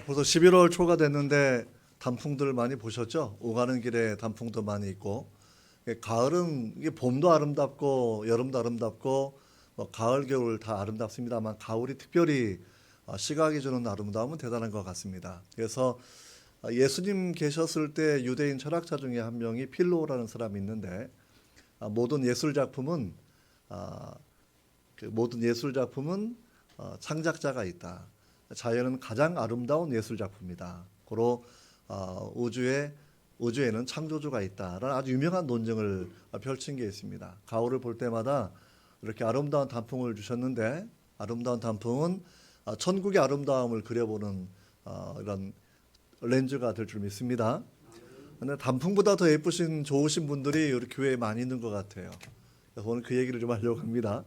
벌써 11월 초가 됐는데 단풍들 많이 보셨죠? 오가는 길에 단풍도 많이 있고, 가을은 이게 봄도 아름답고 여름도 아름답고 가을 겨울 다 아름답습니다만 가을이 특별히 시각이 주는 아름다움은 대단한 것 같습니다. 그래서 예수님 계셨을 때 유대인 철학자 중에 한 명이 필로라는 사람이 있는데, 모든 예술 작품은 창작자가 있다. 자연은 가장 아름다운 예술 작품이다. 고로 우주에는 창조주가 있다라는 아주 유명한 논증을 펼친 게 있습니다. 가을을 볼 때마다 이렇게 아름다운 단풍을 주셨는데, 아름다운 단풍은 천국의 아름다움을 그려보는 이런 렌즈가 될 줄 믿습니다. 근데 단풍보다 더 예쁘신 좋으신 분들이 우리 교회에 많이 있는 것 같아요. 그래서 오늘 그 얘기를 좀 하려고 합니다.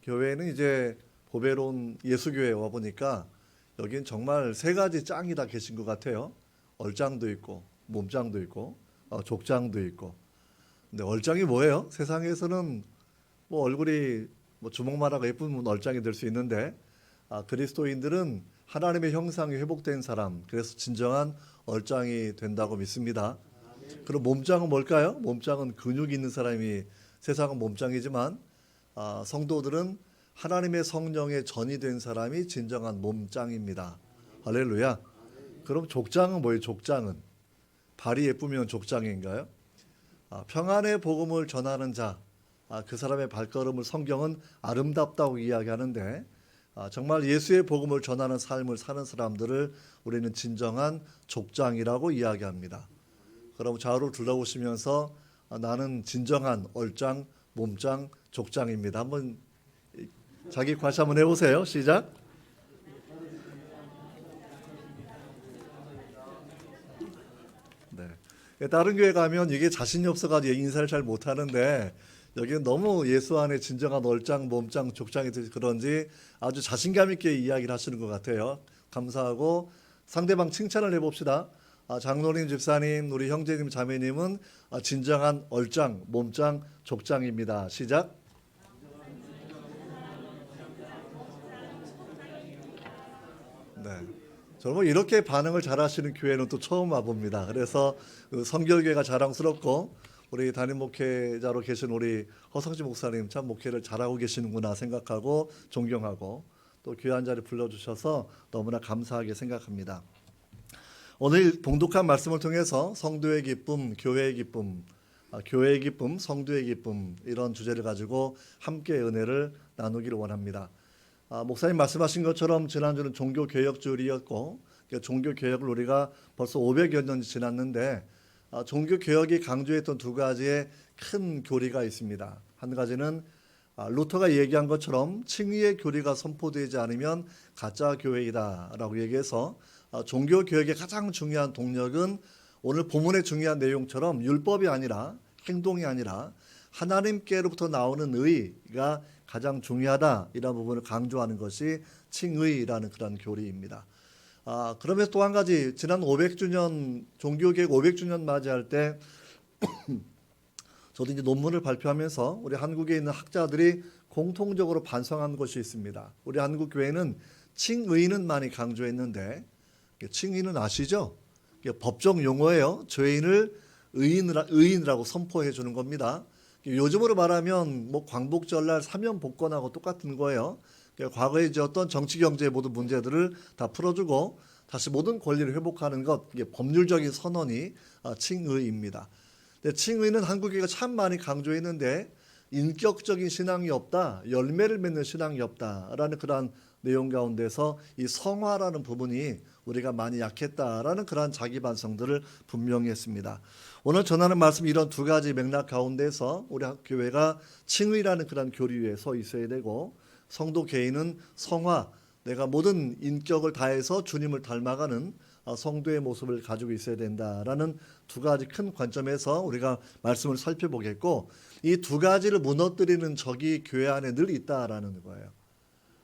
교회는 이제 보배로운 예수교회에 와 보니까 여긴 정말 세 가지 짱이 다 계신 것 같아요. 얼짱도 있고 몸짱도 있고 족짱도 있고. 근데 얼짱이 뭐예요? 세상에서는 뭐 얼굴이 뭐 주먹만하고 예쁜 얼짱이 될 수 있는데, 그리스도인들은 하나님의 형상이 회복된 사람, 그래서 진정한 얼짱이 된다고 믿습니다. 그럼 몸짱은 뭘까요? 몸짱은 근육이 있는 사람이 세상은 몸짱이지만, 성도들은 하나님의 성령의 전이 된 사람이 진정한 몸짱입니다. 할렐루야. 그럼 족장은 뭐예요? 족장은 발이 예쁘면 족장인가요? 평안의 복음을 전하는 자, 그 사람의 발걸음을 성경은 아름답다고 이야기하는데, 정말 예수의 복음을 전하는 삶을 사는 사람들을 우리는 진정한 족장이라고 이야기합니다. 그럼 좌우를 둘러보시면서 나는 진정한 얼짱, 몸짱, 족장입니다. 한번 자기 과시 한번 해보세요. 시작. 네. 다른 교회 가면 이게 자신이 없어가지고 인사를 잘 못하는데, 여기는 너무 예수 안에 진정한 얼짱, 몸짱, 족장이 그런지 아주 자신감 있게 이야기를 하시는 것 같아요. 감사하고 상대방 칭찬을 해봅시다. 장로님, 집사님, 우리 형제님, 자매님은 진정한 얼짱, 몸짱, 족장입니다. 시작. 네. 저는 이렇게 반응을 잘하시는 교회는 또 처음 와봅니다. 그래서 성결교회가 자랑스럽고, 우리 담임 목회자로 계신 우리 허성지 목사님 참 목회를 잘하고 계시는구나 생각하고 존경하고, 또 귀한 자리 불러주셔서 너무나 감사하게 생각합니다. 오늘 봉독한 말씀을 통해서 성도의 기쁨, 교회의 기쁨, 교회의 기쁨, 성도의 기쁨, 이런 주제를 가지고 함께 은혜를 나누기를 원합니다. 목사님 말씀하신 것처럼 지난주는 종교개혁주일이었고, 종교개혁을 우리가 벌써 500여 년이 지났는데, 종교개혁이 강조했던 두 가지의 큰 교리가 있습니다. 한 가지는 루터가 얘기한 것처럼 칭의의 교리가 선포되지 않으면 가짜 교회이다라고 얘기해서, 종교개혁의 가장 중요한 동력은 오늘 본문의 중요한 내용처럼 율법이 아니라, 행동이 아니라 하나님께로부터 나오는 의가 가장 중요하다, 이런 부분을 강조하는 것이 칭의라는 그런 교리입니다. 그러면서 또 한 가지, 지난 500주년 종교개혁 500주년 맞이할 때 저도 이제 논문을 발표하면서 우리 한국에 있는 학자들이 공통적으로 반성한 것이 있습니다. 우리 한국 교회는 칭의는 많이 강조했는데, 칭의는 아시죠? 법정 용어예요. 죄인을 의인이라고 선포해 주는 겁니다. 요즘으로 말하면 뭐 광복절날 사면 복권하고 똑같은 거예요. 과거에 이제 어떤 정치 경제 모든 문제들을 다 풀어주고 다시 모든 권리를 회복하는 것, 이게 법률적인 선언이 칭의입니다. 근데 칭의는 한국교회가 참 많이 강조했는데, 인격적인 신앙이 없다, 열매를 맺는 신앙이 없다라는 그러한 내용 가운데서 이 성화라는 부분이 우리가 많이 약했다라는 그러한 자기 반성들을 분명히 했습니다. 오늘 전하는 말씀, 이런 두 가지 맥락 가운데서 우리 교회가 칭의라는 그러한 교리 위에 서 있어야 되고, 성도 개인은 성화, 내가 모든 인격을 다해서 주님을 닮아가는 성도의 모습을 가지고 있어야 된다라는 두 가지 큰 관점에서 우리가 말씀을 살펴보겠고, 이 두 가지를 무너뜨리는 적이 교회 안에 늘 있다라는 거예요.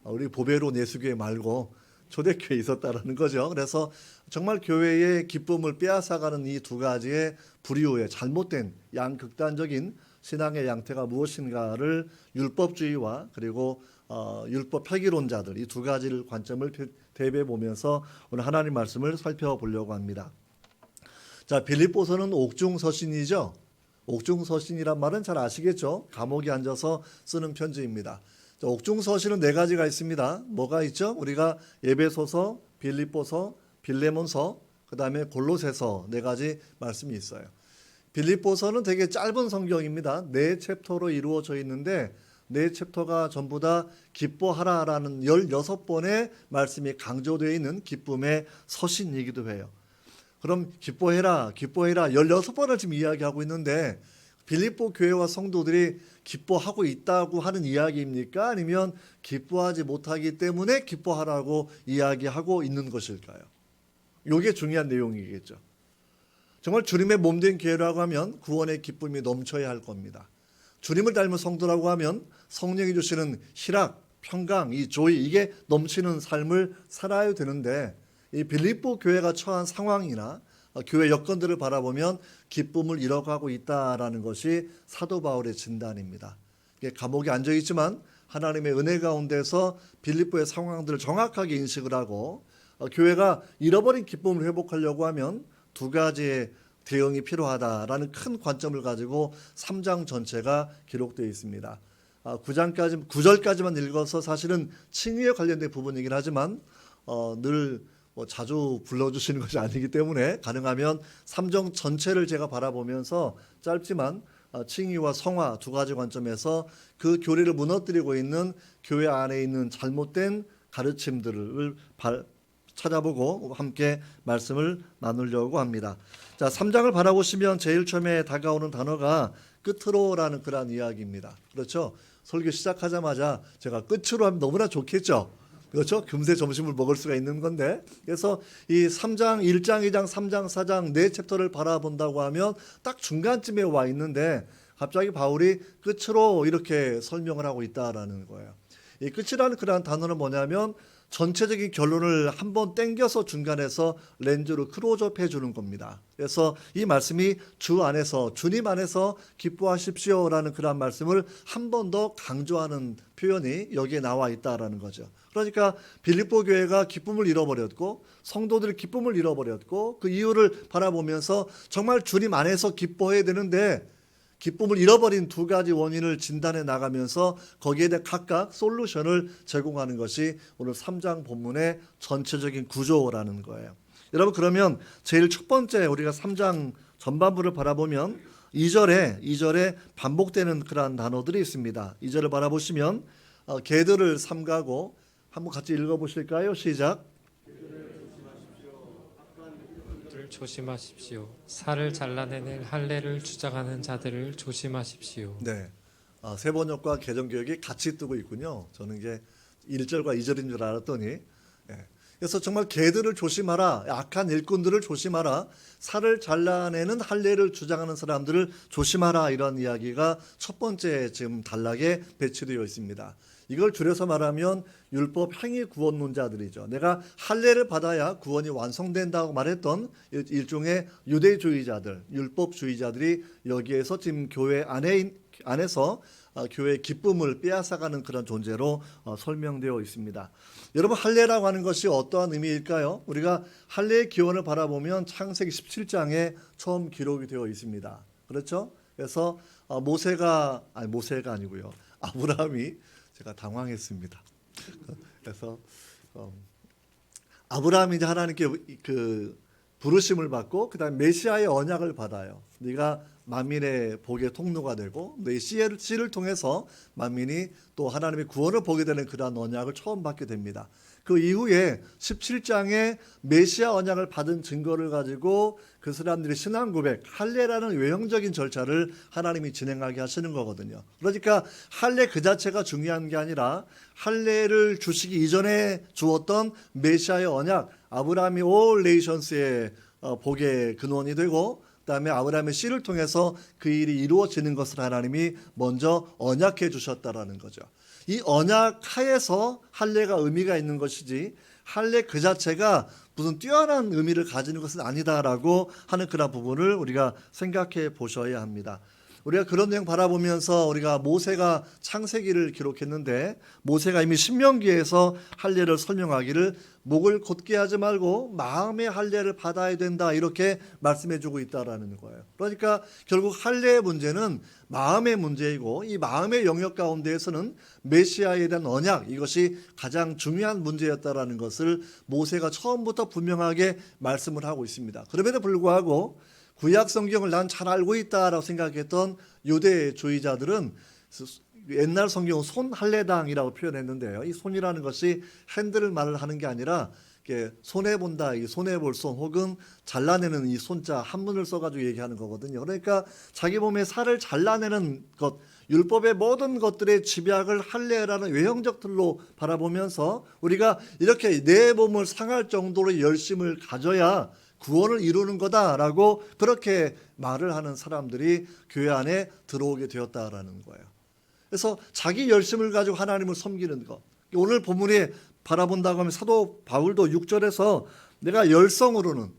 우리 보배로운 예수교회 말고 초대교회에 있었다라는 거죠. 그래서 정말 교회의 기쁨을 빼앗아가는 이 두 가지의 불의의 잘못된 양극단적인 신앙의 양태가 무엇인가를 율법주의와 그리고 율법 폐기론자들 이 두 가지를 관점을 대비해 보면서 오늘 하나님 말씀을 살펴보려고 합니다. 자, 빌립보서는 옥중서신이죠. 옥중서신이란 말은 잘 아시겠죠? 감옥에 앉아서 쓰는 편지입니다. 자, 옥중서신은 네 가지가 있습니다. 뭐가 있죠? 우리가 에베소서, 빌립보서, 빌레몬서, 그 다음에 골로새서 네 가지 말씀이 있어요. 빌립보서는 되게 짧은 성경입니다. 네 챕터로 이루어져 있는데 네 챕터가 전부 다 기뻐하라라는 16번의 말씀이 강조되어 있는 기쁨의 서신이기도 해요. 그럼 기뻐해라, 기뻐해라 16번을 지금 이야기하고 있는데 빌립보 교회와 성도들이 기뻐하고 있다고 하는 이야기입니까? 아니면 기뻐하지 못하기 때문에 기뻐하라고 이야기하고 있는 것일까요? 이게 중요한 내용이겠죠. 정말 주님의 몸된 교회라고 하면 구원의 기쁨이 넘쳐야 할 겁니다. 주님을 닮은 성도라고 하면 성령이 주시는 희락, 평강, 이 조이 이게 넘치는 삶을 살아야 되는데 이 빌립보 교회가 처한 상황이나 교회 여건들을 바라보면 기쁨을 잃어가고 있다라는 것이 사도 바울의 진단입니다. 감옥에 앉아 있지만 하나님의 은혜 가운데서 빌립보의 상황들을 정확하게 인식을 하고 교회가 잃어버린 기쁨을 회복하려고 하면 두 가지의 대응이 필요하다라는 큰 관점을 가지고 3장 전체가 기록되어 있습니다. 9절까지만 읽어서 사실은 칭의에 관련된 부분이긴 하지만 늘 자주 불러주시는 것이 아니기 때문에 가능하면 3장 전체를 제가 바라보면서 짧지만 칭의와 성화 두 가지 관점에서 그 교리를 무너뜨리고 있는 교회 안에 있는 잘못된 가르침들을 찾아보고 함께 말씀을 나누려고 합니다. 자, 3장을 바라보시면 제일 처음에 다가오는 단어가 끝으로라는 그런 이야기입니다. 그렇죠? 설교 시작하자마자 제가 끝으로 하면 너무나 좋겠죠? 그렇죠? 금세 점심을 먹을 수가 있는 건데 그래서 이 3장, 1장, 2장, 3장, 4장 네 챕터를 바라본다고 하면 딱 중간쯤에 와 있는데 갑자기 바울이 끝으로 이렇게 설명을 하고 있다라는 거예요. 이 끝이라는 그런 단어는 뭐냐면 전체적인 결론을 한번 땡겨서 중간에서 렌즈로 크로즈업 해주는 겁니다. 그래서 이 말씀이 주 안에서 주님 안에서 기뻐하십시오라는 그런 말씀을 한 번 더 강조하는 표현이 여기에 나와 있다라는 거죠. 그러니까 빌립보 교회가 기쁨을 잃어버렸고 성도들이 기쁨을 잃어버렸고 그 이유를 바라보면서 정말 주님 안에서 기뻐해야 되는데 기쁨을 잃어버린 두 가지 원인을 진단해 나가면서 거기에 대해 각각 솔루션을 제공하는 것이 오늘 3장 본문의 전체적인 구조라는 거예요. 여러분 그러면 제일 첫 번째 우리가 3장 전반부를 바라보면 2절에 반복되는 그러한 단어들이 있습니다. 2절을 바라보시면 개들을 삼가고 한번 같이 읽어보실까요? 시작. 조심하십시오. 살을 잘라내는 할례를 주장하는 자들을 조심하십시오. 네, 세번역과 개정교역이 같이 뜨고 있군요. 저는 이게 1절과 2절인 줄 알았더니 그래서 정말 개들을 조심하라. 악한 일꾼들을 조심하라. 살을 잘라내는 할례를 주장하는 사람들을 조심하라. 이런 이야기가 첫 번째 지금 단락에 배치되어 있습니다. 이걸 줄여서 말하면 율법 행위 구원론자들이죠. 내가 할례를 받아야 구원이 완성된다고 말했던 일종의 유대주의자들, 율법주의자들이 여기에서 지금 교회 안에서 교회의 기쁨을 빼앗아가는 그런 존재로 설명되어 있습니다. 여러분 할례라고 하는 것이 어떠한 의미일까요? 우리가 할례의 기원을 바라보면 창세기 17장에 처음 기록이 되어 있습니다. 그렇죠? 그래서 모세가 아니고요. 아브라함이 제가 당황했습니다. 그래서 아브라함이 이제 하나님께 그 부르심을 받고 그다음 메시아의 언약을 받아요. 네가 만민의 복의 통로가 되고 내 씨를 통해서 만민이 또 하나님의 구원을 보게 되는 그러한 언약을 처음 받게 됩니다. 그 이후에 17장에 메시아 언약을 받은 증거를 가지고 그 사람들이 신앙 고백, 할례라는 외형적인 절차를 하나님이 진행하게 하시는 거거든요. 그러니까 할례 그 자체가 중요한 게 아니라 할례를 주시기 이전에 주었던 메시아의 언약, 아브라함이 올 네이션스의 복의 근원이 되고 그다음에 아브라함의 씨를 통해서 그 일이 이루어지는 것을 하나님이 먼저 언약해 주셨다라는 거죠. 이 언약 하에서 할례가 의미가 있는 것이지 할례 그 자체가 무슨 뛰어난 의미를 가지는 것은 아니다라고 하는 그런 부분을 우리가 생각해 보셔야 합니다. 우리가 그런 내용 바라보면서 우리가 모세가 창세기를 기록했는데 모세가 이미 신명기에서 할례를 설명하기를 목을 곧게 하지 말고 마음의 할례를 받아야 된다 이렇게 말씀해주고 있다라는 거예요. 그러니까 결국 할례의 문제는 마음의 문제이고 이 마음의 영역 가운데에서는 메시아에 대한 언약 이것이 가장 중요한 문제였다라는 것을 모세가 처음부터 분명하게 말씀을 하고 있습니다. 그럼에도 불구하고 구약 성경을 난 잘 알고 있다라고 생각했던 유대주의자들은 옛날 성경은 손할례당이라고 표현했는데요. 이 손이라는 것이 핸들을 말을 하는 게 아니라 손해 본다, 손해 볼 손 혹은 잘라내는 이 손자 한문을 써가지고 얘기하는 거거든요. 그러니까 자기 몸에 살을 잘라내는 것, 율법의 모든 것들의 집약을 할례라는 외형적 틀로 바라보면서 우리가 이렇게 내 몸을 상할 정도로 열심을 가져야 구원을 이루는 거다라고 그렇게 말을 하는 사람들이 교회 안에 들어오게 되었다라는 거예요. 그래서 자기 열심을 가지고 하나님을 섬기는 것. 오늘 본문에 바라본다고 하면 사도 바울도 6절에서 내가 열성으로는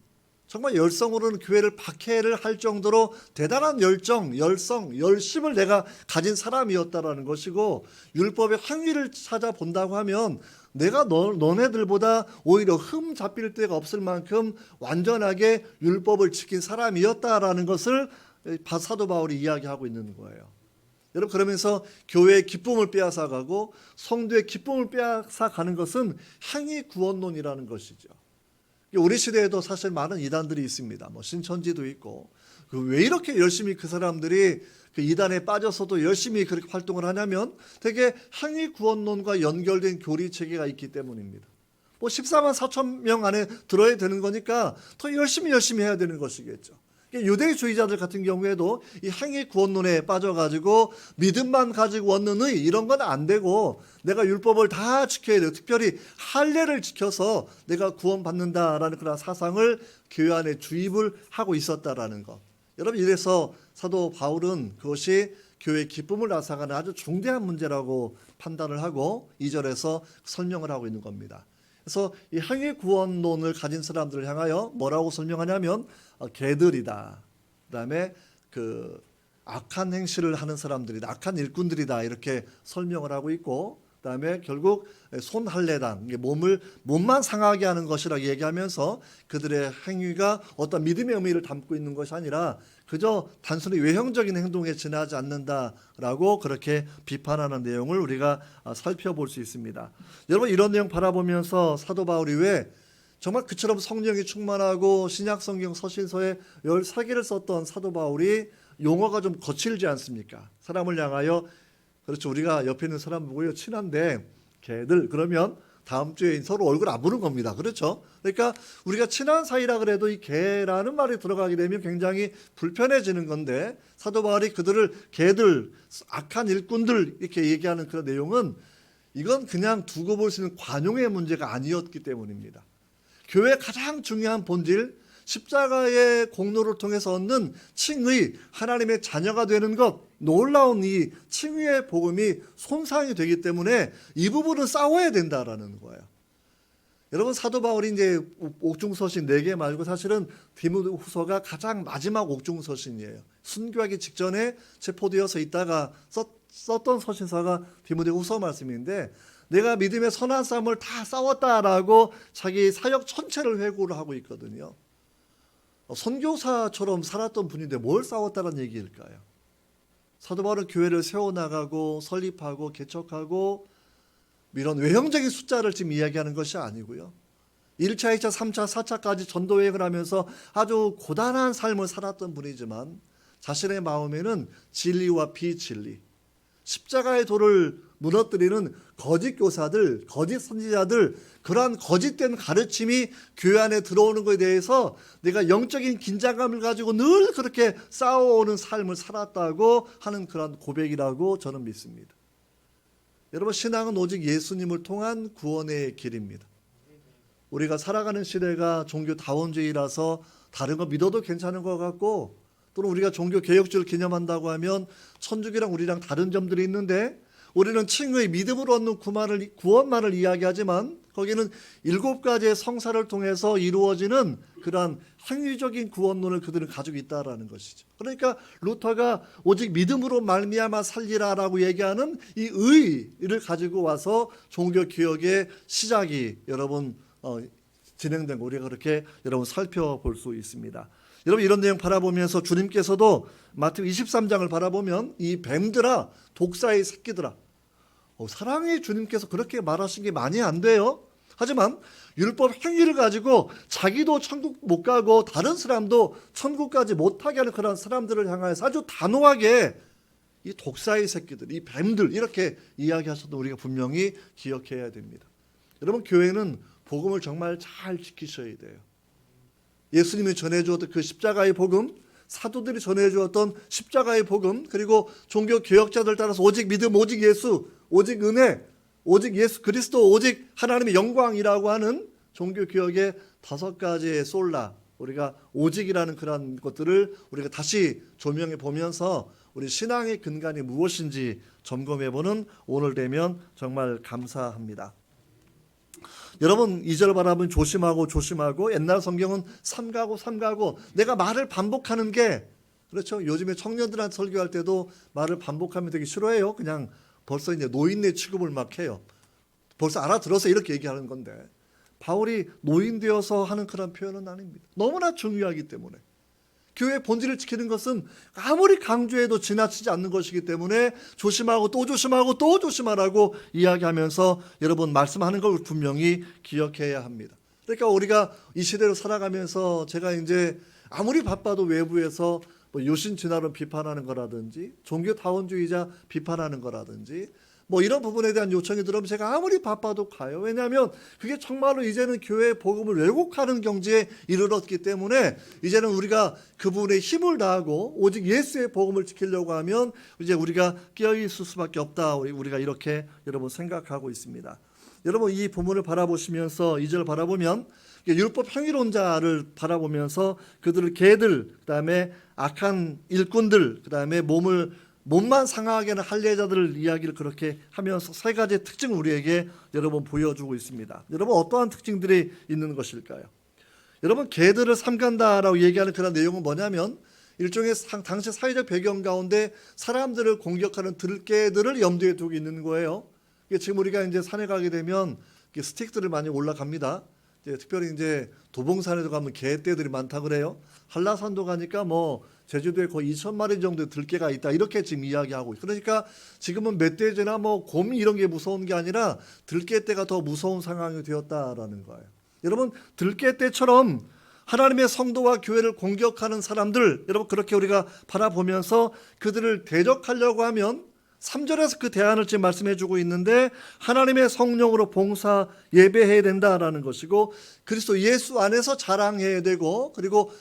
정말 열성으로는 교회를 박해를 할 정도로 대단한 열정, 열심을 내가 가진 사람이었다라는 것이고 율법의 행위를 찾아본다고 하면 내가 너네들보다 오히려 흠 잡힐 데가 없을 만큼 완전하게 율법을 지킨 사람이었다라는 것을 사도 바울이 이야기하고 있는 거예요. 여러분 그러면서 교회의 기쁨을 빼앗아가고 성도의 기쁨을 빼앗아가는 것은 행위 구원론이라는 것이죠. 우리 시대에도 사실 많은 이단들이 있습니다. 신천지도 있고 왜 이렇게 열심히 그 사람들이 그 이단에 빠져서도 열심히 그렇게 활동을 하냐면 되게 행위 구원론과 연결된 교리 체계가 있기 때문입니다. 14만 4천 명 안에 들어야 되는 거니까 더 열심히 해야 되는 것이겠죠. 유대주의자들 같은 경우에도 이 행위 구원론에 빠져가지고 믿음만 가지고 얻는 의 이런 건 안 되고 내가 율법을 다 지켜야 돼요. 특별히 할례를 지켜서 내가 구원받는다라는 그런 사상을 교회 안에 주입을 하고 있었다라는 것. 여러분 이래서 사도 바울은 그것이 교회의 기쁨을 앗아가는 아주 중대한 문제라고 판단을 하고 2절에서 설명을 하고 있는 겁니다. 그래서 이 행위 구원론을 가진 사람들을 향하여 뭐라고 설명하냐면 개들이다. 그다음에 그 악한 행실을 하는 사람들이다. 악한 일꾼들이다. 이렇게 설명을 하고 있고 그다음에 결국 손할례당 몸만 상하게 하는 것이라고 얘기하면서 그들의 행위가 어떤 믿음의 의미를 담고 있는 것이 아니라 그저 단순히 외형적인 행동에 지나지 않는다라고 그렇게 비판하는 내용을 우리가 살펴볼 수 있습니다. 여러분 이런 내용 바라보면서 사도 바울이 왜 정말 그처럼 성령이 충만하고 신약 성경 서신서에 13개를 썼던 사도 바울이 용어가 좀 거칠지 않습니까? 사람을 향하여 그렇죠. 우리가 옆에 있는 사람 보고요 친한데 걔들 그러면 다음 주에 서로 얼굴 안 보는 겁니다. 그렇죠? 그러니까 우리가 친한 사이라 그래도 이 걔라는 말이 들어가게 되면 굉장히 불편해지는 건데 사도 바울이 그들을 걔들, 악한 일꾼들 이렇게 얘기하는 그런 내용은 이건 그냥 두고 볼 수 있는 관용의 문제가 아니었기 때문입니다. 교회의 가장 중요한 본질 십자가의 공로를 통해서 얻는 칭의, 하나님의 자녀가 되는 것, 놀라운 이 칭의의 복음이 손상이 되기 때문에 이 부분은 싸워야 된다라는 거예요. 여러분 사도 바울이 이제 옥중서신 4개 말고 사실은 디모데후서가 가장 마지막 옥중서신이에요. 순교하기 직전에 체포되어서 있다가 썼던 서신서가 디모데후서 말씀인데 내가 믿음의 선한 싸움을 다 싸웠다라고 자기 사역 전체를 회고를 하고 있거든요. 선교사처럼 살았던 분인데 뭘 싸웠다는 얘기일까요? 사도 바울은 교회를 세워나가고 설립하고 개척하고 이런 외형적인 숫자를 지금 이야기하는 것이 아니고요. 1차, 2차, 3차, 4차까지 전도여행을 하면서 아주 고단한 삶을 살았던 분이지만 자신의 마음에는 진리와 비진리, 십자가의 도를 무너뜨리는 거짓 교사들, 거짓 선지자들 그러한 거짓된 가르침이 교회 안에 들어오는 것에 대해서 내가 영적인 긴장감을 가지고 늘 그렇게 싸워오는 삶을 살았다고 하는 그런 고백이라고 저는 믿습니다. 여러분 신앙은 오직 예수님을 통한 구원의 길입니다. 우리가 살아가는 시대가 종교다원주의라서 다른 거 믿어도 괜찮은 것 같고 또는 우리가 종교개혁주를 기념한다고 하면 천주교랑 우리랑 다른 점들이 있는데 우리는 칭의 믿음으로 얻는 구원만을 이야기하지만 거기는 7가지의 성사를 통해서 이루어지는 그러한 행위적인 구원론을 그들은 가지고 있다라는 것이죠. 그러니까 루터가 오직 믿음으로 말미암아 살리라라고 얘기하는 이 의를 가지고 와서 종교개혁의 시작이 여러분 진행된 거 우리가 그렇게 여러분 살펴볼 수 있습니다. 여러분 이런 내용 바라보면서 주님께서도 마태복음 23장을 바라보면 이 뱀들아 독사의 새끼들아 사랑의 주님께서 그렇게 말하신 게 많이 안 돼요. 하지만 율법 행위를 가지고 자기도 천국 못 가고 다른 사람도 천국까지 못하게 하는 그런 사람들을 향해서 아주 단호하게 이 독사의 새끼들, 이 뱀들 이렇게 이야기하셔도 우리가 분명히 기억해야 됩니다. 여러분 교회는 복음을 정말 잘 지키셔야 돼요. 예수님이 전해주었던 그 십자가의 복음, 사도들이 전해주었던 십자가의 복음, 그리고 종교 개혁자들 따라서 오직 믿음, 오직 예수, 오직 은혜, 오직 예수 그리스도, 오직 하나님의 영광이라고 하는 종교 개혁의 5가지의 솔라, 우리가 오직이라는 그런 것들을 우리가 다시 조명해 보면서 우리 신앙의 근간이 무엇인지 점검해보는 오늘 되면 정말 감사합니다. 여러분 2절 바라보면 조심하고 옛날 성경은 삼가고 내가 말을 반복하는 게 그렇죠. 요즘에 청년들한테 설교할 때도 말을 반복하면 되게 싫어해요. 그냥 벌써 이제 노인네 취급을 막 해요. 벌써 알아들어서 이렇게 얘기하는 건데 바울이 노인 되어서 하는 그런 표현은 아닙니다. 너무나 중요하기 때문에 교회의 본질을 지키는 것은 아무리 강조해도 지나치지 않는 것이기 때문에 조심하고 또 조심하라고 이야기하면서 여러분 말씀하는 걸 분명히 기억해야 합니다. 그러니까 우리가 이 시대로 살아가면서 제가 이제 아무리 바빠도 외부에서 뭐 유신 진화론 비판하는 거라든지 종교 다원주의자 비판하는 거라든지 뭐 이런 부분에 대한 요청이 들어오면 제가 아무리 바빠도 가요. 왜냐하면 그게 정말로 이제는 교회의 복음을 왜곡하는 경지에 이르렀기 때문에 이제는 우리가 그 부분에 힘을 다하고 오직 예수의 복음을 지키려고 하면 이제 우리가 깨어있을 수밖에 없다. 우리가 이렇게 여러분 생각하고 있습니다. 여러분 이 본문을 바라보시면서 2절 바라보면 율법 행위론자를 바라보면서 그들을 개들, 그다음에 악한 일꾼들, 그다음에 몸만 상하게 하는 할례자들을 이야기를 그렇게 하면서 3가지의 특징을 우리에게 여러분 보여주고 있습니다. 여러분 어떠한 특징들이 있는 것일까요? 여러분 개들을 삼간다라고 얘기하는 그런 내용은 뭐냐면 일종의 당시 사회적 배경 가운데 사람들을 공격하는 들개들을 염두에 두고 있는 거예요. 지금 우리가 이제 산에 가게 되면 스틱들을 많이 올라갑니다. 특별히 이제 도봉산에도 가면 개떼들이 많다 그래요. 한라산도 가니까 뭐 제주도에 거의 2,000마리 정도의 들개가 있다 이렇게 지금 이야기하고 있어요. 그러니까 지금은 멧돼지나 뭐 곰 이런 게 무서운 게 아니라 들개떼가 더 무서운 상황이 되었다라는 거예요. 여러분 들개떼처럼 하나님의 성도와 교회를 공격하는 사람들 여러분 그렇게 우리가 바라보면서 그들을 대적하려고 하면 3절에서 그 대안을 지금 말씀해 주고 있는데 하나님의 성령으로 봉사 예배해야 된다라는 것이고 그리스도 예수 안에서 자랑해야 되고 그리고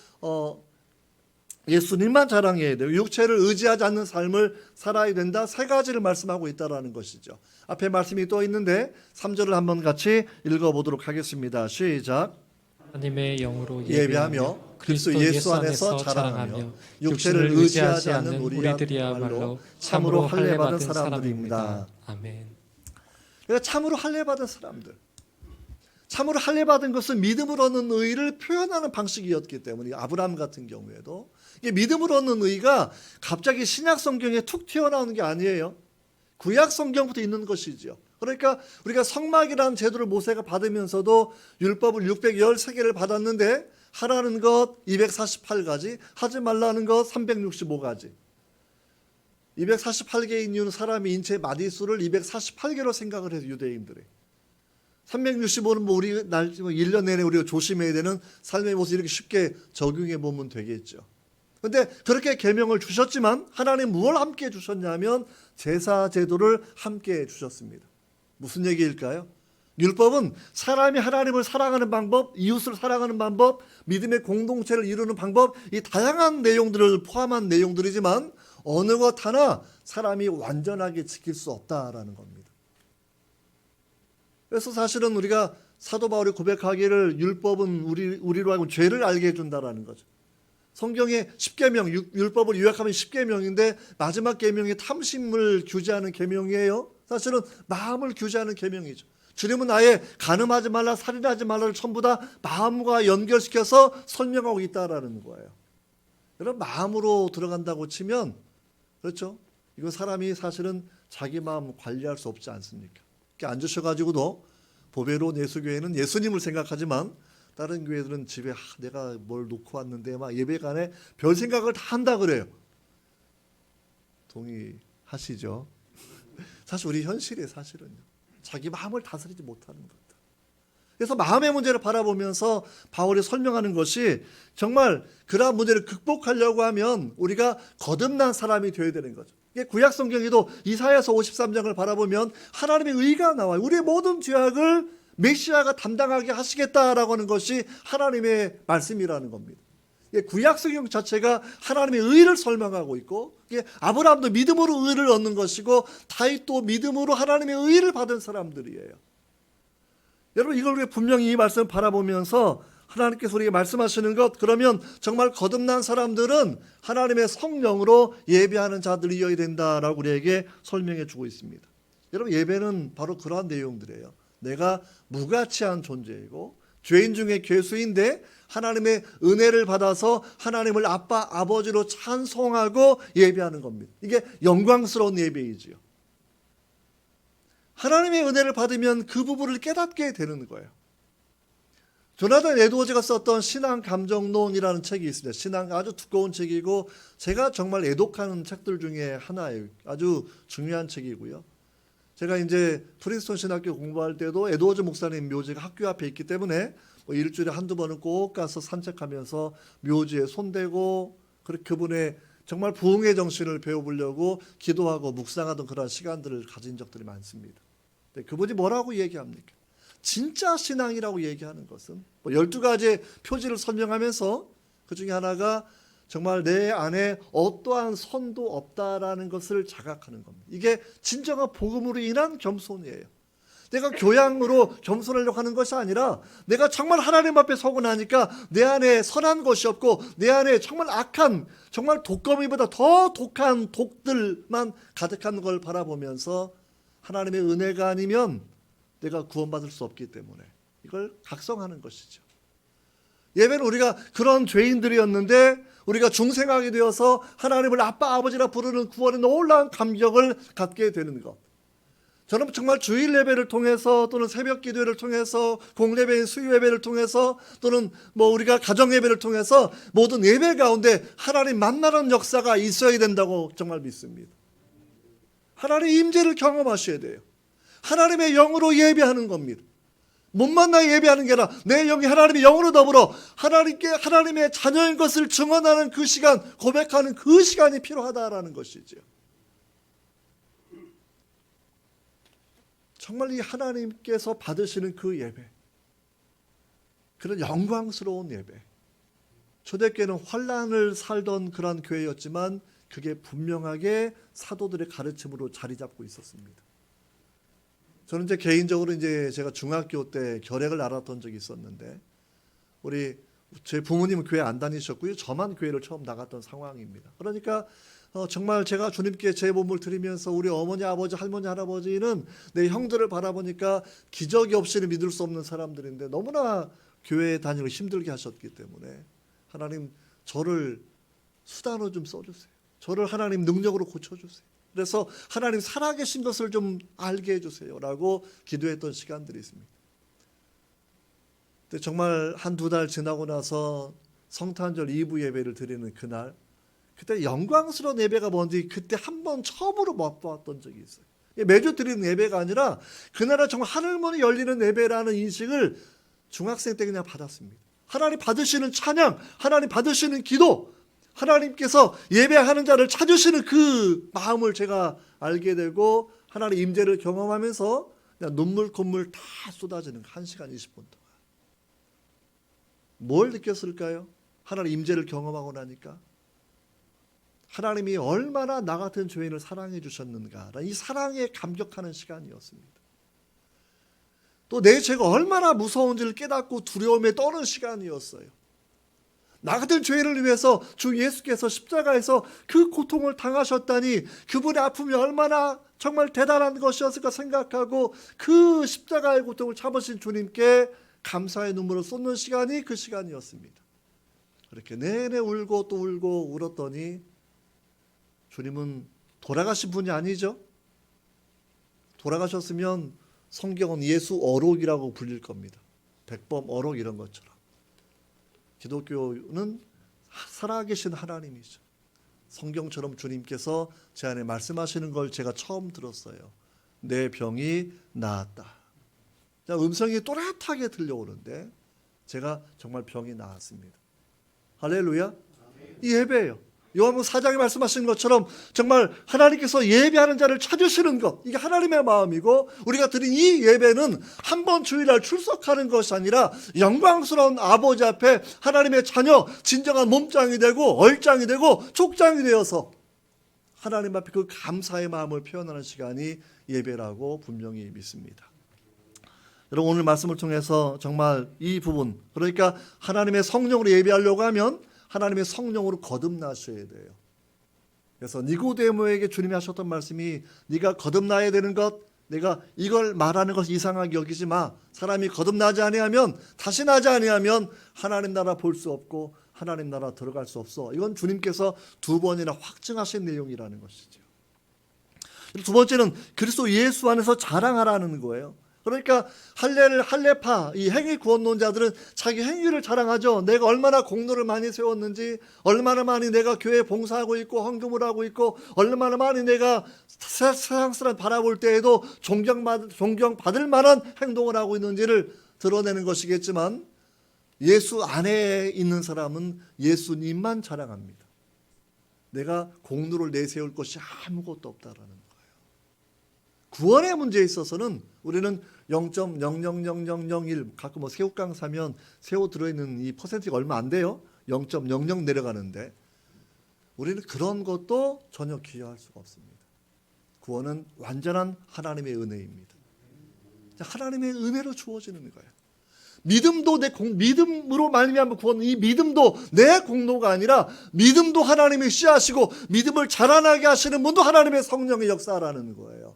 예수님만 자랑해야 되고 육체를 의지하지 않는 삶을 살아야 된다. 3가지를 말씀하고 있다라는 것이죠. 앞에 말씀이 또 있는데 3절을 한번 같이 읽어보도록 하겠습니다. 시작. 하나님의 영으로 예배하며 그리스도 예수 안에서 자랑하며 육체를 의지하지 않는 우리들이야말로 참으로 할례받은 사람들입니다. 아멘. 그러니까 참으로 할례받은 사람들. 참으로 할례받은 것은 믿음으로 얻는 의를 표현하는 방식이었기 때문에 아브라함 같은 경우에도 이게 믿음으로 얻는 의가 갑자기 신약 성경에 툭 튀어나오는 게 아니에요. 구약 성경부터 있는 것이죠. 그러니까 우리가 성막이라는 제도를 모세가 받으면서도 율법을 613개를 받았는데 하라는 것 248가지, 하지 말라는 것 365가지. 248개인 이유는 사람이 인체 마디수를 248개로 생각을 해서 유대인들이. 365는 뭐 우리 1년 내내 우리가 조심해야 되는 삶의 모습 이렇게 쉽게 적용해 보면 되겠죠. 그런데 그렇게 계명을 주셨지만 하나님 무엇을 함께 주셨냐면 제사 제도를 함께 주셨습니다. 무슨 얘기일까요? 율법은 사람이 하나님을 사랑하는 방법, 이웃을 사랑하는 방법, 믿음의 공동체를 이루는 방법, 이 다양한 내용들을 포함한 내용들이지만 어느 것 하나 사람이 완전하게 지킬 수 없다라는 겁니다. 그래서 사실은 우리가 사도 바울이 고백하기를 율법은 우리로 하여금 죄를 알게 해준다라는 거죠. 성경의 10계명, 율법을 요약하면 10계명인데 마지막 계명이 탐심을 규제하는 계명이에요. 사실은 마음을 규제하는 계명이죠. 주님은 아예 간음하지 말라, 살인하지 말라를 전부 다 마음과 연결시켜서 설명하고 있다라는 거예요. 여러분, 마음으로 들어간다고 치면, 그렇죠? 이거 사람이 사실은 자기 마음 관리할 수 없지 않습니까? 이렇게 앉으셔가지고도 보배로운 예수교회는 예수님을 생각하지만 다른 교회들은 집에 내가 뭘 놓고 왔는데 막 예배간에 별 생각을 다 한다 그래요. 동의하시죠? 사실 우리 현실에 사실은요, 자기 마음을 다스리지 못하는 것들. 그래서 마음의 문제를 바라보면서 바울이 설명하는 것이 정말 그러한 문제를 극복하려고 하면 우리가 거듭난 사람이 되어야 되는 거죠. 구약 성경에도 이사야서 53장을 바라보면 하나님의 의가 나와요. 우리의 모든 죄악을 메시아가 담당하게 하시겠다라고 하는 것이 하나님의 말씀이라는 겁니다. 구약 성경 자체가 하나님의 의를 설명하고 있고, 아브라함도 믿음으로 의를 얻는 것이고 다윗도 믿음으로 하나님의 의를 받은 사람들이에요. 여러분, 이걸 우리가 분명히 이 말씀을 바라보면서 하나님께서 우리에게 말씀하시는 것, 그러면 정말 거듭난 사람들은 하나님의 성령으로 예배하는 자들이어야 된다라고 우리에게 설명해 주고 있습니다. 여러분, 예배는 바로 그러한 내용들이에요. 내가 무가치한 존재이고 죄인 중에 괴수인데 하나님의 은혜를 받아서 하나님을 아빠, 아버지로 찬송하고 예배하는 겁니다. 이게 영광스러운 예배이지요. 하나님의 은혜를 받으면 그 부분을 깨닫게 되는 거예요. 조나단 에드워즈가 썼던 신앙 감정론이라는 책이 있습니다. 신앙 아주 두꺼운 책이고 제가 정말 애독하는 책들 중에 하나예요. 아주 중요한 책이고요. 제가 이제 프린스턴 신학교 공부할 때도 에드워즈 목사님 묘지가 학교 앞에 있기 때문에 일주일에 한두 번은 꼭 가서 산책하면서 묘지에 손대고 그분의 정말 부흥의 정신을 배워보려고 기도하고 묵상하던 그런 시간들을 가진 적들이 많습니다. 그분이 뭐라고 얘기합니까? 진짜 신앙이라고 얘기하는 것은 12가지의 표지를 설명하면서 그 중에 하나가 정말 내 안에 어떠한 선도 없다라는 것을 자각하는 겁니다. 이게 진정한 복음으로 인한 겸손이에요. 내가 교양으로 겸손하려고 하는 것이 아니라 내가 정말 하나님 앞에 서고 나니까 내 안에 선한 것이 없고 내 안에 정말 악한, 정말 독거미보다 더 독한 독들만 가득한 걸 바라보면서 하나님의 은혜가 아니면 내가 구원받을 수 없기 때문에 이걸 각성하는 것이죠. 예배는 우리가 그런 죄인들이었는데 우리가 중생하게 되어서 하나님을 아빠, 아버지라 부르는 구원의 놀라운 감격을 갖게 되는 것. 저는 정말 주일 예배를 통해서 또는 새벽 기도를 통해서 공예배인 수요 예배를 통해서 또는 우리가 가정 예배를 통해서 모든 예배 가운데 하나님 만나는 역사가 있어야 된다고 정말 믿습니다. 하나님의 임재를 경험하셔야 돼요. 하나님의 영으로 예배하는 겁니다. 못 만나 예배하는 게 아니라 내 영이 하나님의 영으로 더불어 하나님의 자녀인 것을 증언하는 그 시간, 고백하는 그 시간이 필요하다라는 것이죠. 정말 이 하나님께서 받으시는 그 예배, 그런 영광스러운 예배. 초대교회는 환란을 살던 그런 교회였지만 그게 분명하게 사도들의 가르침으로 자리 잡고 있었습니다. 저는 이제 개인적으로 제가 중학교 때 결핵을 앓았던 적이 있었는데 제 부모님은 교회 안 다니셨고요. 저만 교회를 처음 나갔던 상황입니다. 그러니까 정말 제가 주님께 제 몸을 드리면서 우리 어머니, 아버지, 할머니, 할아버지는 내 형들을 바라보니까 기적이 없이는 믿을 수 없는 사람들인데 너무나 교회에 다니고 힘들게 하셨기 때문에 하나님 저를 수단으로 좀 써주세요. 저를 하나님 능력으로 고쳐주세요. 그래서 하나님 살아계신 것을 좀 알게 해주세요 라고 기도했던 시간들이 있습니다. 근데 정말 한두 달 지나고 나서 성탄절 2부 예배를 드리는 그날, 그때 영광스러운 예배가 뭔지 그때 한 번 처음으로 맛보았던 적이 있어요. 매주 드리는 예배가 아니라 그날은 정말 하늘문이 열리는 예배라는 인식을 중학생 때 그냥 받았습니다. 하나님 받으시는 찬양, 하나님 받으시는 기도, 하나님께서 예배하는 자를 찾으시는 그 마음을 제가 알게 되고 하나님 임재를 경험하면서 그냥 눈물 콧물 다 쏟아지는 1시간 20분 동안. 뭘 느꼈을까요? 하나님 임재를 경험하고 나니까 하나님이 얼마나 나 같은 죄인을 사랑해 주셨는가, 이 사랑에 감격하는 시간이었습니다. 또 내 죄가 얼마나 무서운지를 깨닫고 두려움에 떠는 시간이었어요. 나 같은 죄인을 위해서 주 예수께서 십자가에서 그 고통을 당하셨다니 그분의 아픔이 얼마나 정말 대단한 것이었을까 생각하고 그 십자가의 고통을 참으신 주님께 감사의 눈물을 쏟는 시간이 그 시간이었습니다. 그렇게 내내 울고 또 울고 울었더니 주님은 돌아가신 분이 아니죠. 돌아가셨으면 성경은 예수 어록이라고 불릴 겁니다. 백범 어록 이런 것처럼. 기독교는 살아계신 하나님이죠. 성경처럼 주님께서 제 안에 말씀하시는 걸 제가 처음 들었어요. 내 병이 나았다. 음성이 또렷하게 들려오는데 제가 정말 병이 나았습니다. 할렐루야. 이 예배예요. 요한복음 4장에 말씀하신 것처럼 정말 하나님께서 예배하는 자를 찾으시는 것, 이게 하나님의 마음이고, 우리가 드린 이 예배는 한 번 주일날 출석하는 것이 아니라 영광스러운 아버지 앞에 하나님의 자녀, 진정한 몸장이 되고 얼장이 되고 족장이 되어서 하나님 앞에 그 감사의 마음을 표현하는 시간이 예배라고 분명히 믿습니다. 여러분, 오늘 말씀을 통해서 정말 이 부분, 그러니까 하나님의 성령으로 예배하려고 하면 하나님의 성령으로 거듭나셔야 돼요. 그래서 니고데모에게 주님이 하셨던 말씀이, 네가 거듭나야 되는 것, 내가 이걸 말하는 것을 이상하게 여기지 마. 사람이 거듭나지 아니하면, 다시 나지 아니하면 하나님 나라 볼 수 없고 하나님 나라 들어갈 수 없어. 이건 주님께서 2번이나 확증하신 내용이라는 것이죠. 두 번째는 그리스도 예수 안에서 자랑하라는 거예요. 그러니까 할례파, 이 행위 구원론자들은 자기 행위를 자랑하죠. 내가 얼마나 공로를 많이 세웠는지, 얼마나 많이 내가 교회에 봉사하고 있고 헌금을 하고 있고, 얼마나 많이 내가 세상 사람 바라볼 때에도 존경받을 만한 행동을 하고 있는지를 드러내는 것이겠지만, 예수 안에 있는 사람은 예수님만 자랑합니다. 내가 공로를 내세울 것이 아무것도 없다라는 거예요. 구원의 문제에 있어서는 우리는 0.00001, 가끔 뭐 새우깡 사면 새우 들어있는 이 퍼센트가 얼마 안 돼요. 0.00 내려가는데 우리는 그런 것도 전혀 기여할 수가 없습니다. 구원은 완전한 하나님의 은혜입니다. 하나님의 은혜로 주어지는 거예요. 믿음도 믿음으로 말미암아 구원, 이 믿음도 내 공로가 아니라 믿음도 하나님의 씨앗이고, 믿음을 자라나게 하시는 분도 하나님의 성령의 역사라는 거예요.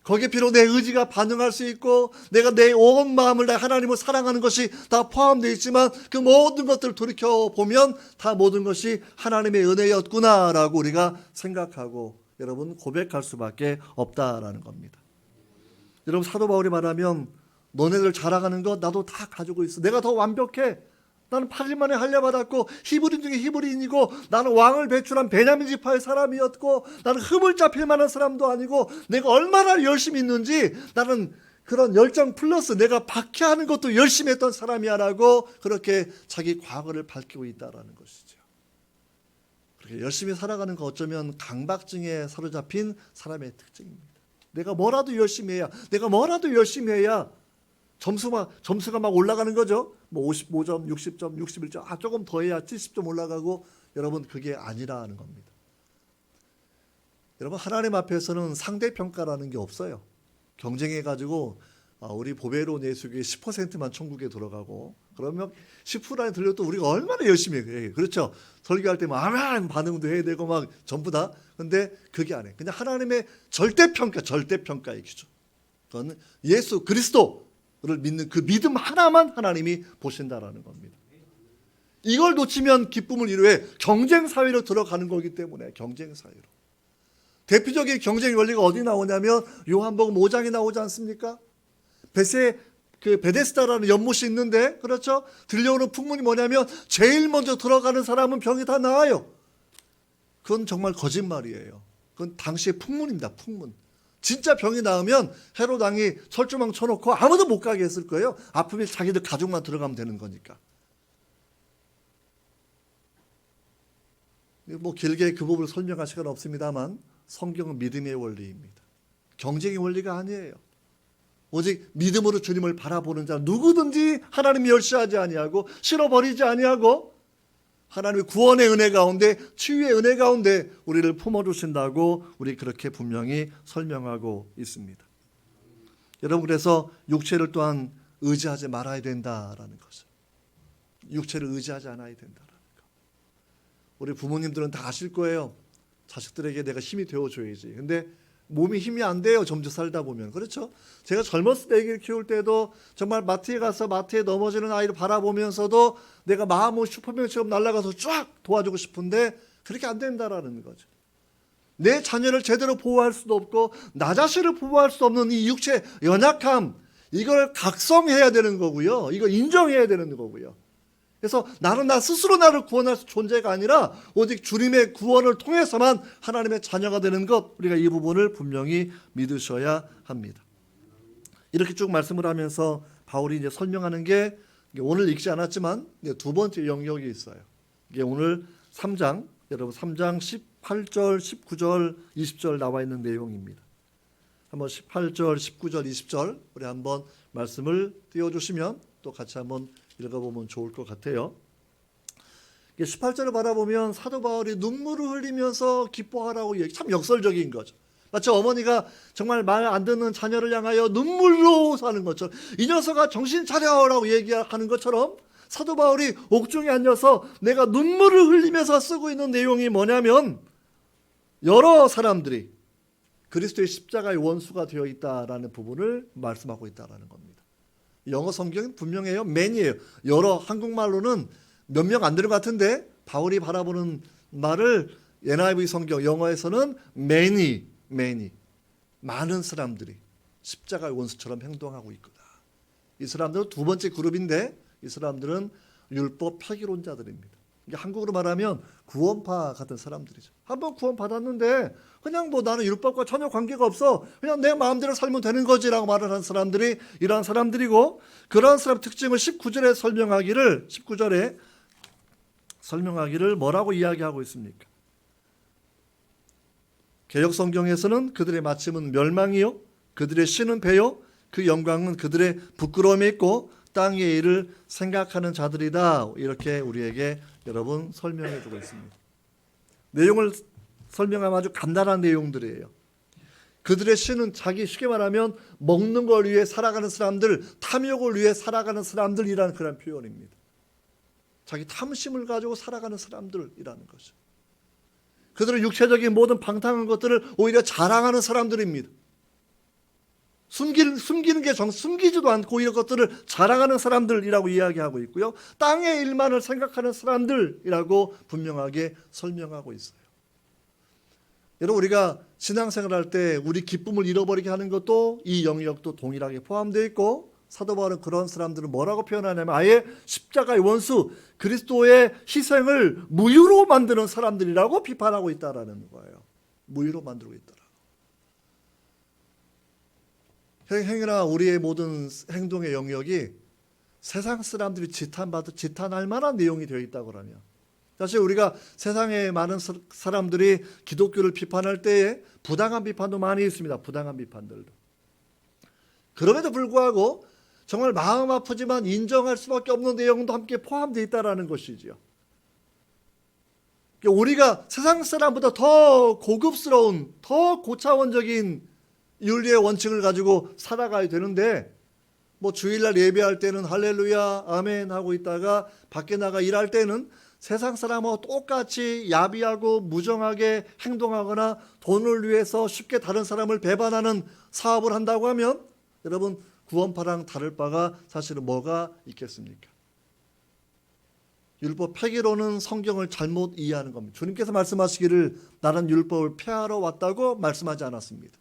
거기에 비록 내 의지가 반응할 수 있고, 내가 내 온 마음을 다 하나님을 사랑하는 것이 다 포함되어 있지만, 그 모든 것들을 돌이켜보면 다 모든 것이 하나님의 은혜였구나라고 우리가 생각하고 여러분 고백할 수밖에 없다라는 겁니다. 여러분, 사도 바울이 말하면 너네들 자랑하는 것 나도 다 가지고 있어. 내가 더 완벽해. 나는 8일 만에 할례 받았고, 히브리인 중에 히브리인이고, 나는 왕을 배출한 베냐민 지파의 사람이었고, 나는 흠을 잡힐 만한 사람도 아니고, 내가 얼마나 열심히 있는지, 나는 그런 열정 플러스 내가 박해하는 것도 열심히 했던 사람이야라고 그렇게 자기 과거를 밝히고 있다라는 것이죠. 그렇게 열심히 살아가는 거 어쩌면 강박증에 사로잡힌 사람의 특징입니다. 내가 뭐라도 열심히 해야, 내가 뭐라도 열심히 해야 점수가 막 올라가는 거죠. 뭐 55점, 60점, 61점, 조금 더 해야 70점 올라가고, 여러분 그게 아니라는 겁니다. 여러분, 하나님 앞에서는 상대평가라는 게 없어요. 경쟁해가지고 우리 보배로운 예수교회 10%만 천국에 들어가고, 그러면 10% 안에 들려도 우리가 얼마나 열심히 해요. 그렇죠. 설교할 때 막 아멘 반응도 해야 되고 막 전부 다. 근데 그게 아니에요. 그냥 하나님의 절대평가의 기준. 그건 예수 그리스도를 믿는 그 믿음 하나만 하나님이 보신다라는 겁니다. 이걸 놓치면 기쁨을 이루어 경쟁 사회로 들어가는 거기 때문에, 경쟁 사회로. 대표적인 경쟁 원리가 어디 나오냐면 요한복음 5장에 나오지 않습니까? 베데스다라는 연못이 있는데, 그렇죠? 들려오는 풍문이 뭐냐면 제일 먼저 들어가는 사람은 병이 다 나아요. 그건 정말 거짓말이에요. 그건 당시의 풍문입니다. 풍문. 진짜 병이 나으면 헤롯 왕이 철조망 쳐놓고 아무도 못 가게 했을 거예요. 아프면 자기들 가족만 들어가면 되는 거니까. 뭐 길게 그 부분을 설명할 시간은 없습니다만, 성경은 믿음의 원리입니다. 경쟁의 원리가 아니에요. 오직 믿음으로 주님을 바라보는 자 누구든지 하나님이 멸시하지 아니하고 실어버리지 아니하고, 하나님의 구원의 은혜 가운데, 치유의 은혜 가운데 우리를 품어주신다고 우리 그렇게 분명히 설명하고 있습니다. 여러분, 그래서 육체를 또한 의지하지 말아야 된다라는 거죠. 육체를 의지하지 않아야 된다라는 거. 우리 부모님들은 다 아실 거예요. 자식들에게 내가 힘이 되어줘야지. 근데 몸이 힘이 안 돼요. 점점 살다 보면. 그렇죠? 제가 젊었을 때 아기를 키울 때도 정말 마트에 가서 마트에 넘어지는 아이를 바라보면서도 내가 마음은 슈퍼맨처럼 날아가서 쫙 도와주고 싶은데 그렇게 안 된다라는 거죠. 내 자녀를 제대로 보호할 수도 없고 나 자신을 보호할 수 없는 이 육체의 연약함, 이걸 각성해야 되는 거고요. 이걸 인정해야 되는 거고요. 그래서 나는 나 스스로 나를 구원할 존재가 아니라 오직 주님의 구원을 통해서만 하나님의 자녀가 되는 것, 우리가 이 부분을 분명히 믿으셔야 합니다. 이렇게 쭉 말씀을 하면서 바울이 이제 설명하는 게 오늘 읽지 않았지만 두 번째 영역이 있어요. 이게 오늘 3장, 여러분 3장 18절, 19절, 20절 나와 있는 내용입니다. 한번 18절, 19절, 20절 우리 한번 말씀을 띄워주시면 또 같이 한번 읽어보면 좋을 것 같아요. 18절을 바라보면 사도 바울이 눈물을 흘리면서 기뻐하라고 참 역설적인 거죠. 마치 어머니가 정말 말 안 듣는 자녀를 향하여 눈물로 사는 것처럼, 이 녀석아 정신 차려라고 얘기하는 것처럼 사도 바울이 옥중에 앉아서 내가 눈물을 흘리면서 쓰고 있는 내용이 뭐냐면 여러 사람들이 그리스도의 십자가의 원수가 되어 있다라는 부분을 말씀하고 있다라는 겁니다. 영어 성경은 분명해요. many예요. 여러, 한국말로는 몇 명 안 되는 것 같은데 바울이 바라보는 말을 NIV 성경 영어에서는 many, 많은 사람들이 십자가의 원수처럼 행동하고 있구나. 이 사람들은 두 번째 그룹인데 이 사람들은 율법 폐기론자들입니다. 한국으로 말하면 구원파 같은 사람들이죠. 한번 구원 받았는데 그냥 뭐 나는 율법과 전혀 관계가 없어, 그냥 내 마음대로 살면 되는 거지라고 말을 하는 사람들이 이러한 사람들이고, 그러한 사람 특징을 19절에 설명하기를 뭐라고 이야기하고 있습니까? 개역 성경에서는 그들의 마침은 멸망이요, 그들의 씨는 배요, 그 영광은 그들의 부끄러움에 있고 땅의 일을 생각하는 자들이다. 이렇게 우리에게 여러분 설명해 주고 있습니다. 내용을 설명하면 아주 간단한 내용들이에요. 그들의 씨는 자기 쉽게 말하면 먹는 걸 위해 살아가는 사람들, 탐욕을 위해 살아가는 사람들이라는 그런 표현입니다. 자기 탐심을 가지고 살아가는 사람들이라는 거죠. 그들은 육체적인 모든 방탕한 것들을 오히려 자랑하는 사람들입니다. 숨기는 게 숨기지도 않고 이런 것들을 자랑하는 사람들이라고 이야기하고 있고요. 땅의 일만을 생각하는 사람들이라고 분명하게 설명하고 있어요. 여러분, 우리가 신앙생활 할 때 우리 기쁨을 잃어버리게 하는 것도 이 영역도 동일하게 포함되어 있고, 사도 바울은 그런 사람들을 뭐라고 표현하냐면 아예 십자가의 원수, 그리스도의 희생을 무유로 만드는 사람들이라고 비판하고 있다라는 거예요. 무유로 만들고 있더라. 행위나 우리의 모든 행동의 영역이 세상 사람들이 지탄할 만한 내용이 되어 있다고 하면, 사실 우리가 세상의 많은 사람들이 기독교를 비판할 때에 부당한 비판도 많이 있습니다. 부당한 비판들도. 그럼에도 불구하고 정말 마음 아프지만 인정할 수밖에 없는 내용도 함께 포함되어 있다는 것이지요. 우리가 세상 사람보다 더 고급스러운, 더 고차원적인 윤리의 원칙을 가지고 살아가야 되는데, 뭐 주일날 예배할 때는 할렐루야 아멘 하고 있다가 밖에 나가 일할 때는 세상 사람하고 똑같이 야비하고 무정하게 행동하거나 돈을 위해서 쉽게 다른 사람을 배반하는 사업을 한다고 하면, 여러분 구원파랑 다를 바가 사실은 뭐가 있겠습니까? 율법 폐기로는 성경을 잘못 이해하는 겁니다. 주님께서 말씀하시기를 나는 율법을 폐하러 왔다고 말씀하지 않았습니다.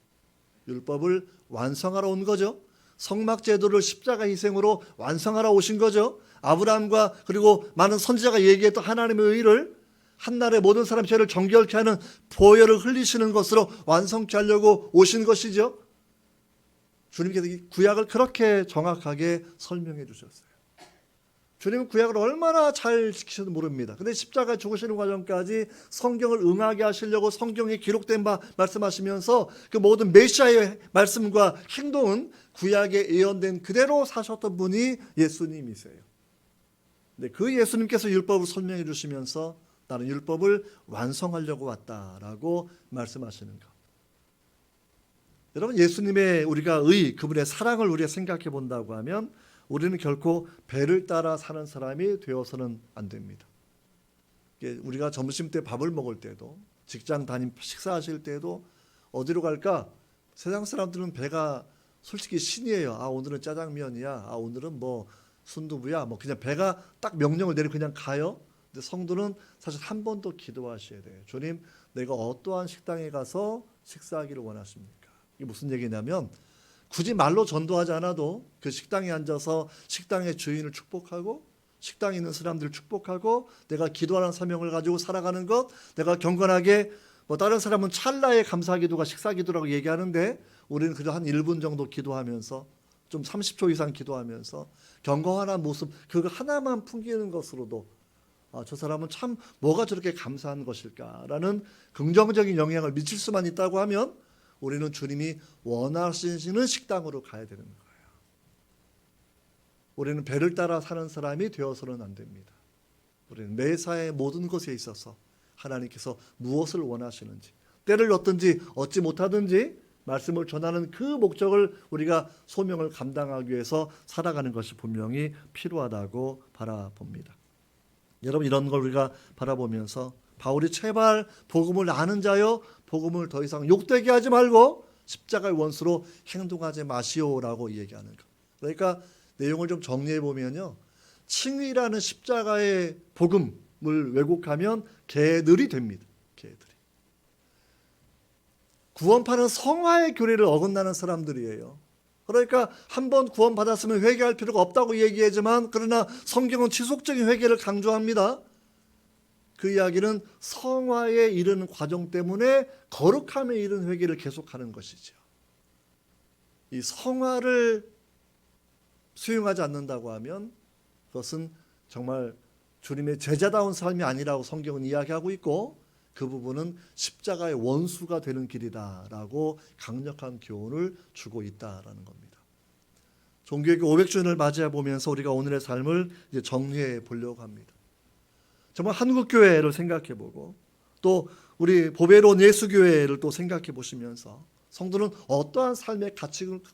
율법을 완성하러 온 거죠. 성막제도를 십자가 희생으로 완성하러 오신 거죠. 아브라함과 그리고 많은 선지자가 얘기했던 하나님의 의를 한날에 모든 사람 죄를 정결케 하는 보혈을 흘리시는 것으로 완성케 하려고 오신 것이죠. 주님께서 이 구약을 그렇게 정확하게 설명해 주셨어요. 주님은 구약을 얼마나 잘 지키셔도 모릅니다. 근데 십자가에 죽으시는 과정까지 성경을 응하게 하시려고 성경에 기록된 바 말씀하시면서 그 모든 메시아의 말씀과 행동은 구약에 예언된 그대로 사셨던 분이 예수님이세요. 근데 그 예수님께서 율법을 설명해 주시면서 나는 율법을 완성하려고 왔다라고 말씀하시는 것. 여러분, 예수님의 우리가 그분의 사랑을 우리가 생각해 본다고 하면 우리는 결코 배를 따라 사는 사람이 되어서는 안 됩니다. 우리가 점심 때 밥을 먹을 때도, 직장 다님 식사하실 때도 어디로 갈까? 세상 사람들은 배가 솔직히 신이에요. 아, 오늘은 짜장면이야. 아, 오늘은 뭐 순두부야. 뭐 그냥 배가 딱 명령을 내리고 그냥 가요. 근데 성도는 사실 한 번 더 기도하셔야 돼요. 주님, 내가 어떠한 식당에 가서 식사하기를 원하십니까? 이게 무슨 얘기냐면 굳이 말로 전도하지 않아도 그 식당에 앉아서 식당의 주인을 축복하고 식당에 있는 사람들을 축복하고 내가 기도하는 사명을 가지고 살아가는 것, 내가 경건하게 뭐 다른 사람은 찰나의 감사기도가 식사기도라고 얘기하는데 우리는 그저 한 1분 정도 기도하면서 좀 30초 이상 기도하면서 경건한 모습 그거 하나만 풍기는 것으로도 아, 저 사람은 참 뭐가 저렇게 감사한 것일까라는 긍정적인 영향을 미칠 수만 있다고 하면 우리는 주님이 원하시는 식당으로 가야 되는 거예요. 우리는 배를 따라 사는 사람이 되어서는 안 됩니다. 우리는 매사의 모든 것에 있어서 하나님께서 무엇을 원하시는지 때를 얻든지 얻지 못하든지 말씀을 전하는 그 목적을 우리가 소명을 감당하기 위해서 살아가는 것이 분명히 필요하다고 바라봅니다. 여러분 이런 걸 우리가 바라보면서 바울이 제발 복음을 아는 자여 복음을 더 이상 욕되게 하지 말고 십자가의 원수로 행동하지 마시오라고 얘기하는 것. 그러니까 내용을 좀 정리해 보면요. 칭의라는 십자가의 복음을 왜곡하면 개들이 됩니다. 개들이. 구원파는 성화의 교리를 어긋나는 사람들이에요. 그러니까 한번 구원받았으면 회개할 필요가 없다고 얘기하지만 그러나 성경은 지속적인 회개를 강조합니다. 그 이야기는 성화에 이르는 과정 때문에 거룩함에 이르는 회개를 계속하는 것이죠. 이 성화를 수용하지 않는다고 하면 그것은 정말 주님의 제자다운 삶이 아니라고 성경은 이야기하고 있고 그 부분은 십자가의 원수가 되는 길이다라고 강력한 교훈을 주고 있다라는 겁니다. 종교개혁 500주년을 맞이해 보면서 우리가 오늘의 삶을 이제 정리해 보려고 합니다. 정말 한국교회를 생각해 보고 또 우리 보배로운 예수교회를 또 생각해 보시면서 성도는 어떠한 삶의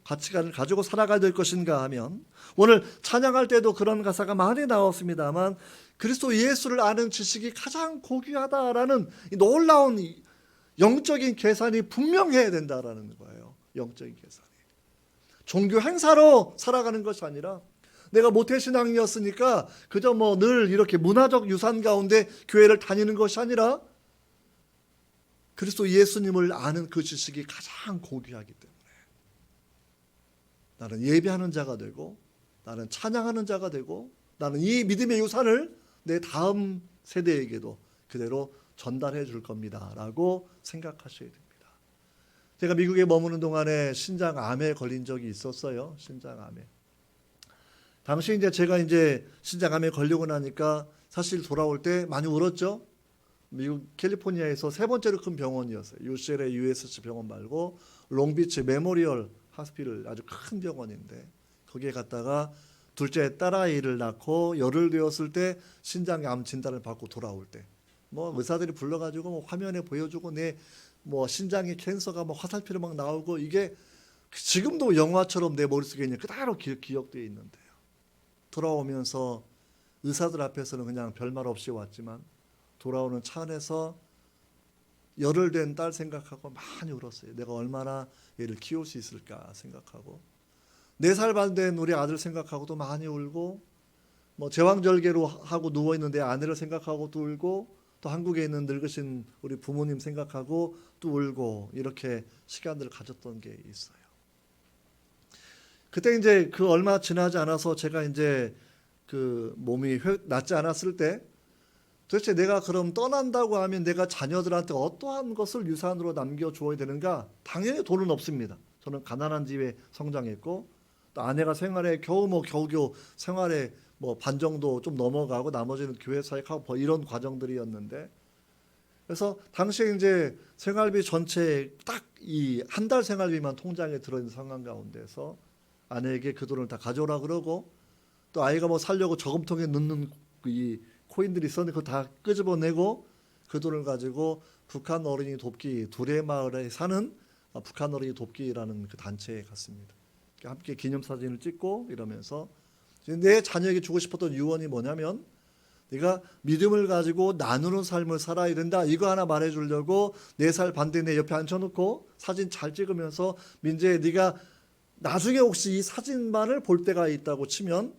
가치관을 가지고 살아가야 될 것인가 하면 오늘 찬양할 때도 그런 가사가 많이 나왔습니다만 그리스도 예수를 아는 지식이 가장 고귀하다라는 놀라운 영적인 계산이 분명해야 된다라는 거예요. 영적인 계산이. 종교 행사로 살아가는 것이 아니라 내가 모태신앙이었으니까 그저 뭐 늘 이렇게 문화적 유산 가운데 교회를 다니는 것이 아니라 그리스도 예수님을 아는 그 지식이 가장 고귀하기 때문에 나는 예배하는 자가 되고 나는 찬양하는 자가 되고 나는 이 믿음의 유산을 내 다음 세대에게도 그대로 전달해 줄 겁니다 라고 생각하셔야 됩니다. 제가 미국에 머무는 동안에 신장암에 걸린 적이 있었어요. 신장암에. 당시 제가 신장암에 걸리고 나니까 사실 돌아올 때 많이 울었죠. 미국 캘리포니아에서 세 번째로 큰 병원이었어요. UCLA USC 병원 말고 롱비치 메모리얼 하스피tal 아주 큰 병원인데 거기에 갔다가 둘째 딸아이를 낳고 열흘 되었을 때 신장암 진단을 받고 돌아올 때 뭐 의사들이 불러가지고 뭐 화면에 보여주고 내 뭐 신장에 캔서가 뭐 화살표로 막 나오고 이게 지금도 영화처럼 내 머릿속에 있는 그대로 기억되어 있는데요. 돌아오면서 의사들 앞에서는 그냥 별말 없이 왔지만 돌아오는 차 안에서 열흘 된 딸 생각하고 많이 울었어요. 내가 얼마나 얘를 키울 수 있을까 생각하고 4살 반 된 우리 아들 생각하고도 많이 울고 뭐 제왕절개로 하고 누워있는 내 아내를 생각하고 또 울고 또 한국에 있는 늙으신 우리 부모님 생각하고 또 울고 이렇게 시간들을 가졌던 게 있어요. 그때 그 얼마 지나지 않아서 제가 그 몸이 낫지 않았을 때 도대체 내가 그럼 떠난다고 하면 내가 자녀들한테 어떠한 것을 유산으로 남겨주어야 되는가? 당연히 돈은 없습니다. 저는 가난한 집에 성장했고 또 아내가 생활에 겨우 생활에 뭐 반 정도 좀 넘어가고 나머지는 교회 사역하고 뭐 이런 과정들이었는데 그래서 당시에 생활비 전체 딱 이 한 달 생활비만 통장에 들어있는 상황 가운데서 아내에게 그 돈을 다 가져오라 그러고 또 아이가 뭐 살려고 저금통에 넣는 이 코인들이 있었는데 그거 다 끄집어내고 그 돈을 가지고 북한 어린이 돕기 두레마을에 사는 북한 어린이 돕기라는 그 단체에 갔습니다. 함께 기념사진을 찍고 이러면서 내 자녀에게 주고 싶었던 유언이 뭐냐면 네가 믿음을 가지고 나누는 삶을 살아야 된다. 이거 하나 말해주려고 4살 반대 내 옆에 앉혀놓고 사진 잘 찍으면서 민재야, 네가 나중에 혹시 이 사진만을 볼 때가 있다고 치면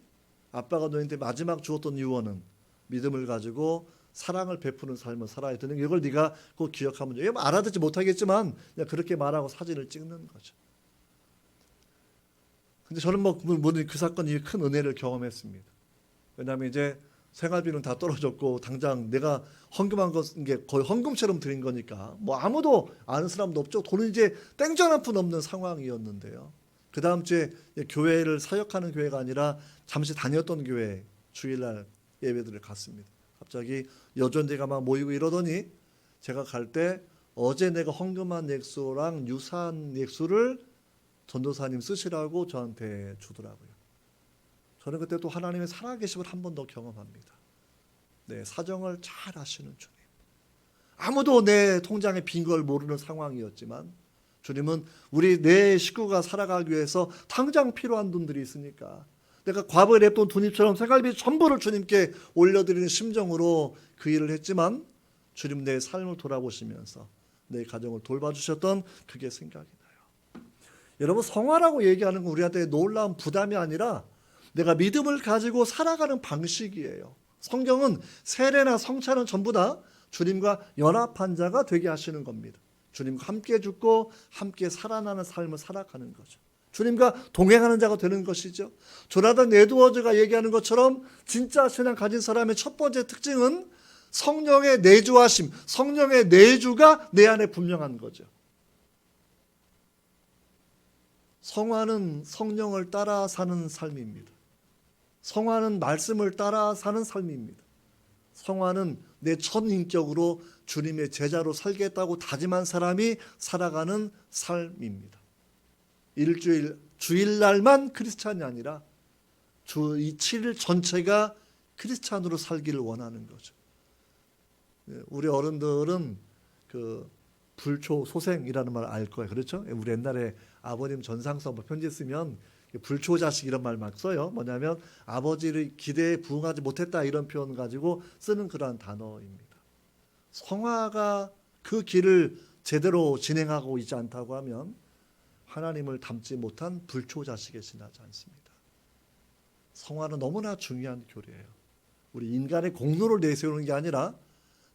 아빠가 너희한테 마지막 주었던 유언은 믿음을 가지고 사랑을 베푸는 삶을 살아야 되는, 이걸 네가 꼭 기억하면 돼. 알아듣지 못하겠지만 그냥 그렇게 말하고 사진을 찍는 거죠. 근데 저는 모든 그 사건이 큰 은혜를 경험했습니다. 왜냐하면 이제 생활비는 다 떨어졌고 당장 내가 헌금한 게 거의 헌금처럼 드린 거니까 뭐 아무도 아는 사람도 없죠. 돈은 이제 땡전 한 푼 없는 상황이었는데요. 그 다음 주에 교회를 사역하는 교회가 아니라 잠시 다녔던 교회 주일날 예배들을 갔습니다. 갑자기 여전대가 막 모이고 이러더니 제가 갈 때 어제 내가 헌금한 액수랑 유사한 액수를 전도사님 쓰시라고 저한테 주더라고요. 저는 그때 또 하나님의 살아계심을 한 번 더 경험합니다. 네, 사정을 잘 아시는 주님. 아무도 내 통장에 빈 걸 모르는 상황이었지만 주님은 내 식구가 살아가기 위해서 당장 필요한 돈들이 있으니까 내가 과거에 냈던 돈입처럼 생활비 전부를 주님께 올려드리는 심정으로 그 일을 했지만 주님 내 삶을 돌아보시면서 내 가정을 돌봐주셨던 그게 생각이 나요. 여러분, 성화라고 얘기하는 건 우리한테 놀라운 부담이 아니라 내가 믿음을 가지고 살아가는 방식이에요. 성경은 세례나 성찬은 전부 다 주님과 연합한 자가 되게 하시는 겁니다. 주님과 함께 죽고 함께 살아나는 삶을 살아가는 거죠. 주님과 동행하는 자가 되는 것이죠. 조나단 에드워즈가 얘기하는 것처럼 진짜 신앙 가진 사람의 첫 번째 특징은 성령의 내주하심, 성령의 내주가 내 안에 분명한 거죠. 성화는 성령을 따라 사는 삶입니다. 성화는 말씀을 따라 사는 삶입니다. 성화는 내 첫 인격으로 주님의 제자로 살겠다고 다짐한 사람이 살아가는 삶입니다. 일주일, 주일날만 크리스찬이 아니라 이 7일 전체가 크리스찬으로 살기를 원하는 거죠. 우리 어른들은 그 불초소생이라는 말 알 거예요. 그렇죠? 우리 옛날에 아버님 전상서 편지 쓰면 불초자식 이런 말 막 써요. 뭐냐면 아버지를 기대에 부응하지 못했다 이런 표현 가지고 쓰는 그러한 단어입니다. 성화가 그 길을 제대로 진행하고 있지 않다고 하면 하나님을 닮지 못한 불초자식에 지나지 않습니다. 성화는 너무나 중요한 교리예요. 우리 인간의 공로를 내세우는 게 아니라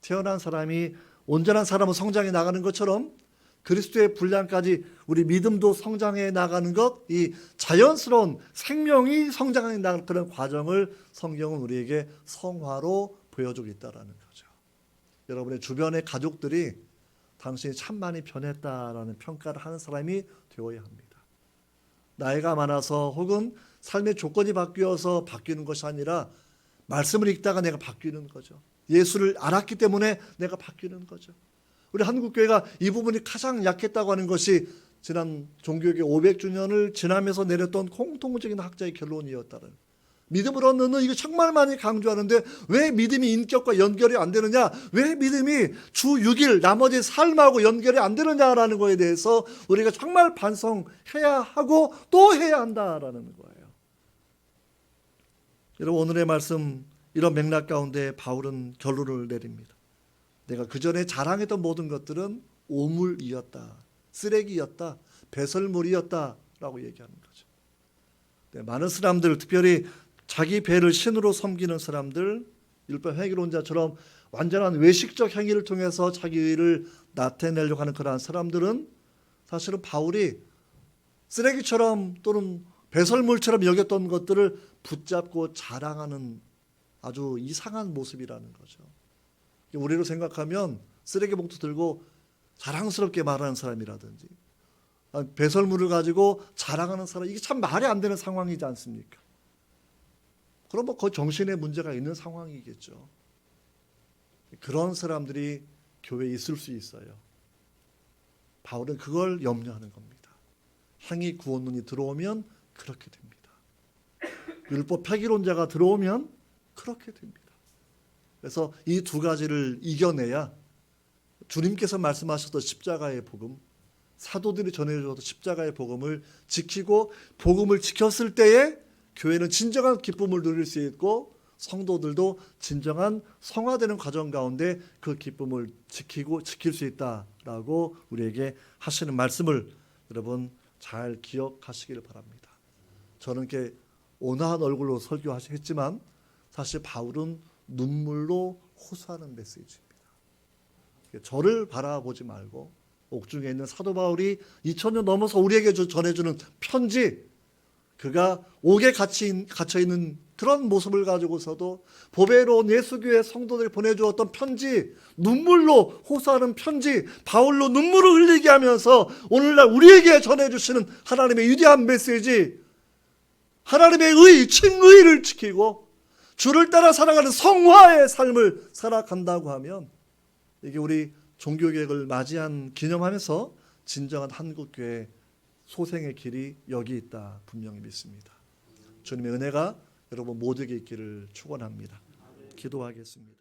태어난 사람이 온전한 사람은 성장해 나가는 것처럼 그리스도의 분량까지 우리 믿음도 성장해 나가는 것, 이 자연스러운 생명이 성장해 나가는 그런 과정을 성경은 우리에게 성화로 보여주고 있다는 거죠. 여러분의 주변의 가족들이 당신이 참 많이 변했다라는 평가를 하는 사람이 되어야 합니다. 나이가 많아서 혹은 삶의 조건이 바뀌어서 바뀌는 것이 아니라 말씀을 읽다가 내가 바뀌는 거죠. 예수를 알았기 때문에 내가 바뀌는 거죠. 우리 한국교회가 이 부분이 가장 약했다고 하는 것이 지난 종교개혁 500주년을 지나면서 내렸던 공통적인 학자의 결론이었다는, 믿음을 얻는 이거 정말 많이 강조하는데 왜 믿음이 인격과 연결이 안 되느냐, 왜 믿음이 주 6일 나머지 삶하고 연결이 안 되느냐라는 거에 대해서 우리가 정말 반성해야 하고 또 해야 한다라는 거예요. 여러분, 오늘의 말씀 이런 맥락 가운데 바울은 결론을 내립니다. 내가 그전에 자랑했던 모든 것들은 오물이었다, 쓰레기였다, 배설물이었다 라고 얘기하는 거죠. 네, 많은 사람들, 특별히 자기 배를 신으로 섬기는 사람들, 율법 회계론자처럼 완전한 외식적 행위를 통해서 자기 의를 나타내려고 하는 그러한 사람들은 사실은 바울이 쓰레기처럼 또는 배설물처럼 여겼던 것들을 붙잡고 자랑하는 아주 이상한 모습이라는 거죠. 우리로 생각하면 쓰레기 봉투 들고 자랑스럽게 말하는 사람이라든지 배설물을 가지고 자랑하는 사람, 이게 참 말이 안 되는 상황이지 않습니까? 그럼 뭐 거의 정신에 문제가 있는 상황이겠죠. 그런 사람들이 교회에 있을 수 있어요. 바울은 그걸 염려하는 겁니다. 행위 구원론이 들어오면 그렇게 됩니다. 율법 폐기론자가 들어오면 그렇게 됩니다. 그래서 이 두 가지를 이겨내야 주님께서 말씀하셨던 십자가의 복음, 사도들이 전해주었던 십자가의 복음을 지키고 복음을 지켰을 때에 교회는 진정한 기쁨을 누릴 수 있고 성도들도 진정한 성화되는 과정 가운데 그 기쁨을 지킬 수 있다라고 우리에게 하시는 말씀을 여러분 잘 기억하시기를 바랍니다. 저는 이렇게 온화한 얼굴로 설교했지만 사실 바울은 눈물로 호소하는 메시지입니다. 저를 바라보지 말고 옥중에 있는 사도 바울이 2000년 넘어서 우리에게 전해주는 편지, 그가 옥에 갇혀있는 그런 모습을 가지고서도 보배로 온 예수교회 성도들이 보내주었던 편지, 눈물로 호소하는 편지, 바울로 눈물을 흘리게 하면서 오늘날 우리에게 전해주시는 하나님의 위대한 메시지, 하나님의 의, 칭의를 지키고 주를 따라 살아가는 성화의 삶을 살아간다고 하면 이게 우리 종교개혁을 맞이한 기념하면서 진정한 한국교회 소생의 길이 여기 있다 분명히 믿습니다. 주님의 은혜가 여러분 모두에게 있기를 축원합니다. 기도하겠습니다.